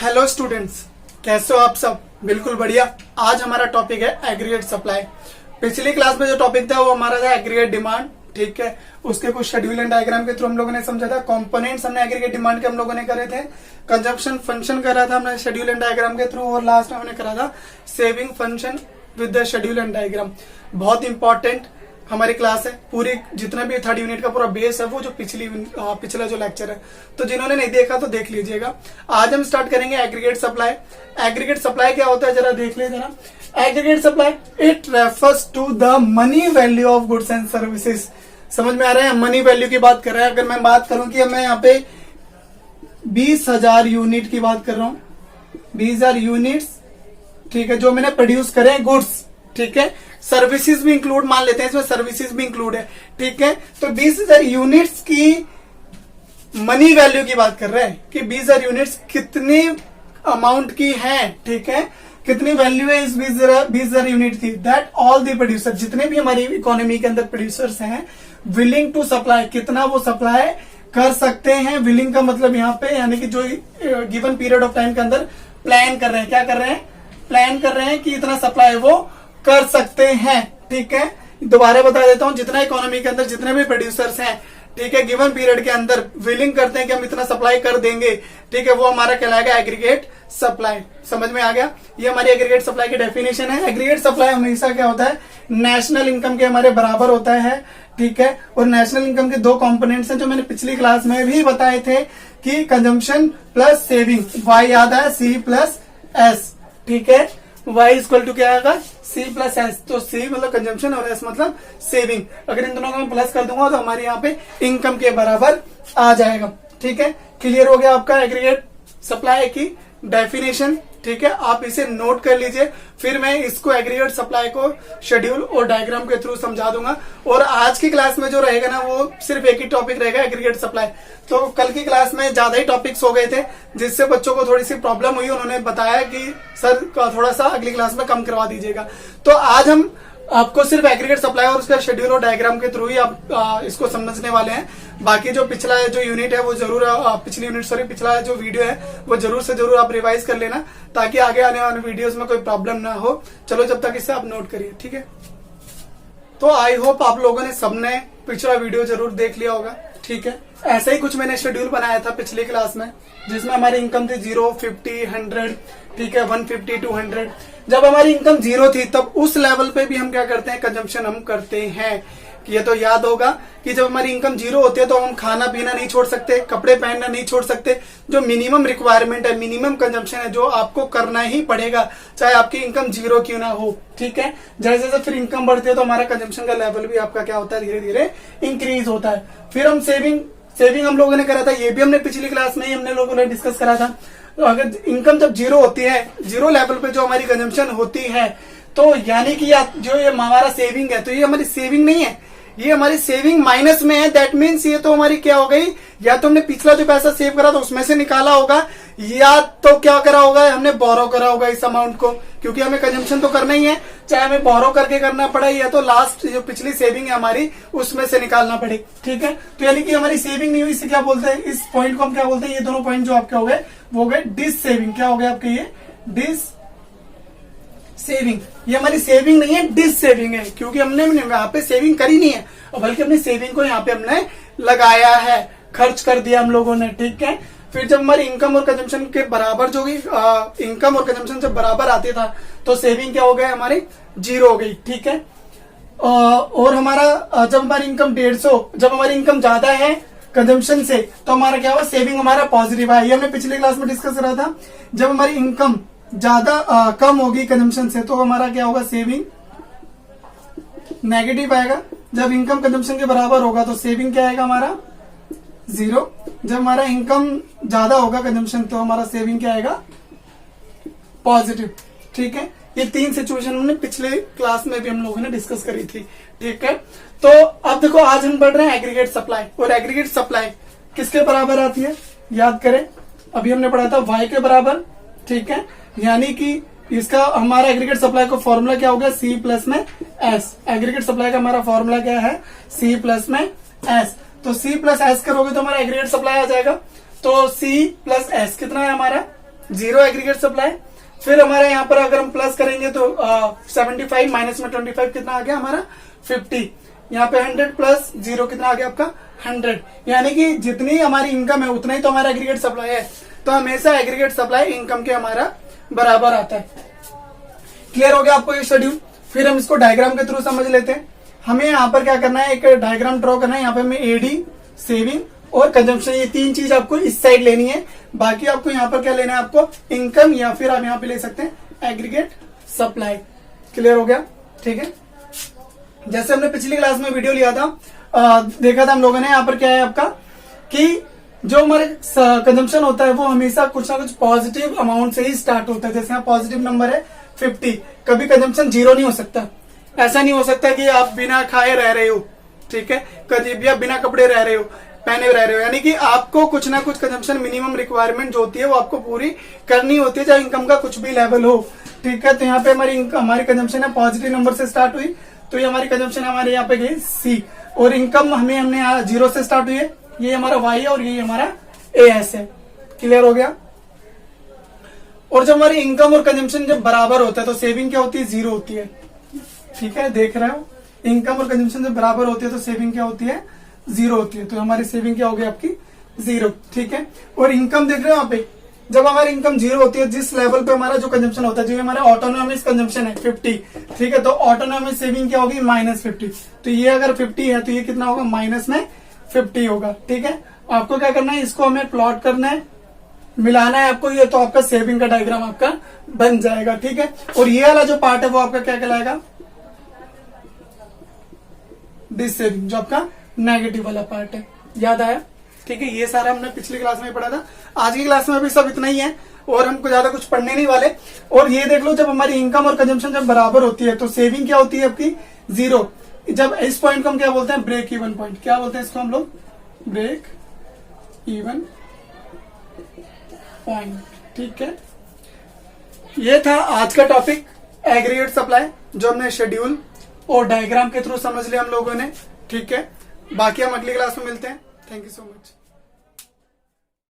Hello students, कैसे हो आप सब? बिल्कुल बढ़िया। आज हमारा टॉपिक है एग्रीगेट सप्लाई। पिछली क्लास में जो टॉपिक था वो हमारा था एग्रीगेट डिमांड, ठीक है। उसके कुछ शेड्यूल एंड डायग्राम के थ्रू हम लोगों ने समझा था। कंपोनेंट्स हमने एग्रीगेट डिमांड के हम लोगों ने करे थे। कंजम्पशन फंक्शन करा था हमने शेड्यूल एंड डायग्राम के थ्रू, और लास्ट में हमने करा था saving function with the schedule and diagram. बहुत इंपॉर्टेंट हमारी क्लास है। पूरी जितना भी थर्ड यूनिट का पूरा बेस है वो जो पिछला जो लेक्चर है, तो जिन्होंने नहीं देखा तो देख लीजिएगा। आज हम स्टार्ट करेंगे एग्रीगेट सप्लाई। एग्रीगेट सप्लाई क्या होता है जरा देख लीजिए ना। Aggregate supply it refers to the money value of goods and services. समझ में आ रहा है? मनी वैल्यू की बात कर रहे हैं। अगर मैं बात करूं कि मैं यहाँ पे 20,000 यूनिट की बात कर रहा हूं, 20,000 यूनिट्स, ठीक है, जो मैंने प्रोड्यूस करे गुड्स, ठीक है। सर्विसेज भी इंक्लूड मान लेते हैं, इसमें सर्विसेज भी इंक्लूड है, ठीक है। तो 20,000 यूनिट्स की मनी वैल्यू की बात कर रहे हैं कि 20,000 यूनिट्स कितनी अमाउंट की है, ठीक है, कितनी वैल्यू है इस 20,000 यूनिट की। दैट ऑल द प्रोड्यूसर, जितने भी हमारी इकोनॉमी के अंदर प्रोड्यूसर्स हैं, विलिंग टू सप्लाई, कितना वो सप्लाई कर सकते हैं। विलिंग का मतलब यहाँ पे यानी कि जो गिवन पीरियड ऑफ टाइम के अंदर प्लान कर रहे हैं, क्या कर रहे हैं, प्लान कर रहे हैं कि इतना सप्लाई वो कर सकते हैं, ठीक है। दोबारा बता देता हूं, जितना इकोनॉमी के अंदर जितने भी प्रोड्यूसर्स हैं, ठीक है, गिवन पीरियड के अंदर विलिंग करते हैं कि हम इतना सप्लाई कर देंगे, ठीक है, वो हमारा कहलाएगा एग्रीगेट सप्लाई। समझ में आ गया? ये हमारी एग्रीगेट सप्लाई की डेफिनेशन है। एग्रीगेट सप्लाई हमेशा क्या होता है, नेशनल इनकम के हमारे बराबर होता है, ठीक है। और नेशनल इनकम के दो कंपोनेंट्स हैं जो मैंने पिछली क्लास में भी बताए थे कि कंजम्पशन प्लस सेविंग। वाई याद है, सी प्लस एस, ठीक है। y इक्वल टू क्या आएगा, C प्लस एस। तो C मतलब कंजम्पशन और S मतलब सेविंग। अगर इन दोनों को मैं प्लस कर दूंगा तो हमारे यहाँ पे इनकम के बराबर आ जाएगा, ठीक है। क्लियर हो गया आपका एग्रीगेट सप्लाई की डेफिनेशन, ठीक है। आप इसे नोट कर लीजिए, फिर मैं इसको एग्रीगेट सप्लाई को शेड्यूल और डायग्राम के थ्रू समझा दूंगा। और आज की क्लास में जो रहेगा ना वो सिर्फ एक ही टॉपिक रहेगा, एग्रीगेट सप्लाई। तो कल की क्लास में ज्यादा ही टॉपिक्स हो गए थे, जिससे बच्चों को थोड़ी सी प्रॉब्लम हुई। उन्होंने बताया कि सर थोड़ा सा अगली क्लास में कम करवा दीजिएगा। तो आज हम आपको सिर्फ एग्रीगेट सप्लाई और उसका शेड्यूल और डायग्राम के थ्रू ही आप इसको समझने वाले हैं। बाकी जो पिछला जो यूनिट है वो जरूर पिछला जो वीडियो है वो जरूर से जरूर आप रिवाइज कर लेना, ताकि आगे आने वाले वीडियोस में कोई प्रॉब्लम ना हो। चलो जब तक इसे आप नोट करिए, ठीक है। तो आई होप आप लोगों ने सबने पिछला वीडियो जरूर देख लिया होगा, ठीक है। ऐसा ही कुछ मैंने शेड्यूल बनाया था पिछली क्लास में, जिसमें हमारी इनकम थी 0, 50, 100, ठीक है, 150, 200। जब हमारी इनकम 0 थी तब उस लेवल पे भी हम क्या करते हैं, कंजम्पशन हम करते हैं। कि ये तो याद होगा कि जब हमारी इनकम 0 होती है तो हम खाना पीना नहीं छोड़ सकते, कपड़े पहनना नहीं छोड़ सकते। जो मिनिमम रिक्वायरमेंट है, मिनिमम कंजम्पशन है, जो आपको करना ही पड़ेगा, चाहे आपकी इनकम 0 क्यों ना हो, ठीक है। जैसे जैसे फिर इनकम बढ़ती है तो हमारा कंजम्पशन का लेवल भी आपका क्या होता है, धीरे धीरे इंक्रीज होता है। फिर हम सेविंग हम लोगों ने करा था, ये भी हमने पिछली क्लास में ही हमने लोगों ने डिस्कस करा था। तो अगर इनकम जब 0 होती है, 0 लेवल पे जो हमारी कंजम्पशन होती है, तो यानी कि जो ये हमारा सेविंग है, तो ये हमारी सेविंग नहीं है, ये हमारी सेविंग माइनस में है। दैट मीन्स ये तो हमारी क्या हो गई, या तो हमने पिछला जो पैसा सेव करा था उसमें से निकाला होगा, या तो क्या करा होगा, हमने बोरो करा होगा इस अमाउंट को, क्योंकि हमें कंजम्पशन तो करना ही है, चाहे हमें बोरो करके करना पड़े या तो लास्ट जो पिछली सेविंग है हमारी उसमें से निकालना पड़े, ठीक है। तो यानी कि हमारी सेविंग नहीं हुई, इसे क्या बोलते हैं, इस पॉइंट को हम क्या बोलते हैं, ये दोनों पॉइंट जो आपके हो गए वो गए डिस सेविंग। क्या हो गया आपके, ये डिस सेविंग। ये हमारी सेविंग नहीं है, डिस सेविंग है, क्योंकि हमने यहाँ पे सेविंग करी नहीं है, बल्कि अपनी सेविंग को यहाँ पे हमने लगाया है, खर्च कर दिया हम लोगों ने, ठीक है। फिर जब हमारी इनकम और कंजम्पशन के बराबर जो इनकम और कंजम्पशन जब बराबर आती था तो सेविंग क्या हो गया, हमारी 0 हो गई, ठीक है। और हमारा जब हमारी इनकम 150, जब हमारी इनकम ज्यादा है कंजम्पशन से, तो हमारा क्या हुआ, सेविंग हमारा पॉजिटिव है। ये हमने पिछली क्लास में डिस्कस करा था। जब हमारी इनकम ज्यादा कम होगी कंजम्पशन से तो हमारा क्या होगा, सेविंग नेगेटिव आएगा। जब इनकम कंजम्पशन के बराबर होगा तो सेविंग क्या आएगा, हमारा 0। जब हमारा इनकम ज्यादा होगा कंजम्पशन तो हमारा सेविंग क्या आएगा, पॉजिटिव, ठीक है। ये 3 सिचुएशन हमने पिछले क्लास में भी हम लोगों ने डिस्कस करी थी, ठीक है। तो अब देखो आज हम पढ़ रहे हैं एग्रीगेट सप्लाई, और एग्रीगेट सप्लाई किसके बराबर आती है, याद करें, अभी हमने पढ़ा था y के बराबर, ठीक है। यानी कि इसका हमारा एग्रीगेट सप्लाई का फॉर्मूला क्या हो गया, C प्लस में S। एग्रीगेट सप्लाई का हमारा फॉर्मूला क्या है, C प्लस में S। तो C प्लस S करोगे तो हमारा एग्रीगेट सप्लाई आ जाएगा। तो C प्लस S कितना है हमारा, जीरो एग्रीगेट सप्लाई। फिर हमारे यहाँ पर अगर हम प्लस करेंगे तो 75 माइनस में 25 कितना आ गया हमारा 50। यहाँ पे 100 प्लस 0 कितना आ गया आपका 100। यानी कि जितनी हमारी इनकम है उतना ही तो हमारा एग्रीगेट सप्लाई है। तो हमेशा एग्रीगेट सप्लाई इनकम के हमारा बराबर आता है। क्लियर हो गया आपको ये शेड्यूल। फिर हम इसको डायग्राम के थ्रू समझ लेते हैं। हमें यहाँ पर क्या करना है, एक डायग्राम ड्रॉ करना है। यहाँ पे हमें एडी, सेविंग और कंजम्पशन, ये तीन चीज आपको इस साइड लेनी है। बाकी आपको यहाँ पर क्या लेना है, आपको इनकम या फिर आप यहाँ पे ले सकते हैं एग्रीगेट सप्लाई। क्लियर हो गया, ठीक है। जैसे हमने पिछली क्लास में वीडियो लिया था, देखा था हम लोगों ने, यहाँ पर क्या है आपका कि जो हमारे कंजम्पशन होता है वो हमेशा कुछ ना कुछ पॉजिटिव अमाउंट से ही स्टार्ट होता है। जैसे यहाँ पॉजिटिव नंबर है 50, कभी कंजम्पशन जीरो नहीं हो सकता। ऐसा नहीं हो सकता कि आप बिना खाए रह रहे हो, ठीक है, कभी भी आप बिना कपड़े रह रहे हो, पहने रह रहे हो। यानी कि आपको कुछ ना कुछ कंजम्पशन मिनिमम रिक्वायरमेंट जो होती है वो आपको पूरी करनी होती है, चाहे इनकम का कुछ भी लेवल हो, ठीक है। तो यहाँ पे हमारी कंजम्पशन है पॉजिटिव नंबर से स्टार्ट हुई, तो ये हमारी कंजम्पशन हमारे यहाँ पे गई सी। और इनकम हमने यहाँ जीरो से स्टार्ट हुई है, ये हमारा वाई है और ये हमारा एएस है। क्लियर हो गया। और जब हमारी इनकम और कंजम्पशन जब बराबर होता है तो सेविंग क्या होती है, जीरो होती है, ठीक है। देख रहे हो, इनकम और कंजम्पशन जब बराबर होती है तो सेविंग क्या होती है, जीरो होती है। तो हमारी सेविंग क्या होगी आपकी, जीरो, ठीक है। और इनकम देख रहे हो यहाँ पे, जब हमारी इनकम जीरो होती है, जिस लेवल पे हमारा जो कंजम्पशन होता है, जो हमारा ऑटोनॉमिक कंजम्पशन है 50, ठीक है, तो ऑटोनॉमिक सेविंग क्या होगी, -50। तो ये अगर 50 है तो ये कितना होगा, माइनस में 50 होगा, ठीक है। आपको क्या करना है, इसको हमें प्लॉट करना है, मिलाना है आपको ये, तो आपका सेविंग का डायग्राम आपका बन जाएगा, ठीक है। और ये वाला जो पार्ट है वो आपका क्या कहलाएगा, डिस सेविंग, जो आपका नेगेटिव वाला पार्ट है। याद आया, ठीक है। ये सारा हमने पिछली क्लास में पढ़ा था। आज की क्लास में भी सब इतना ही है और हमको ज्यादा कुछ पढ़ने नहीं वाले। और ये देख लो, जब हमारी इनकम और कंजम्पशन जब बराबर होती है तो सेविंग क्या होती है आपकी, जीरो। जब इस पॉइंट को हम क्या बोलते हैं, ब्रेक इवन पॉइंट। क्या बोलते हैं इसको हम लोग, ब्रेक इवन पॉइंट, ठीक है। ये था आज का टॉपिक, एग्रीगेट सप्लाई, जो हमने शेड्यूल और डायग्राम के थ्रू समझ लिया हम लोगों ने, ठीक है। बाकी हम अगली क्लास में मिलते हैं। Thank you so much.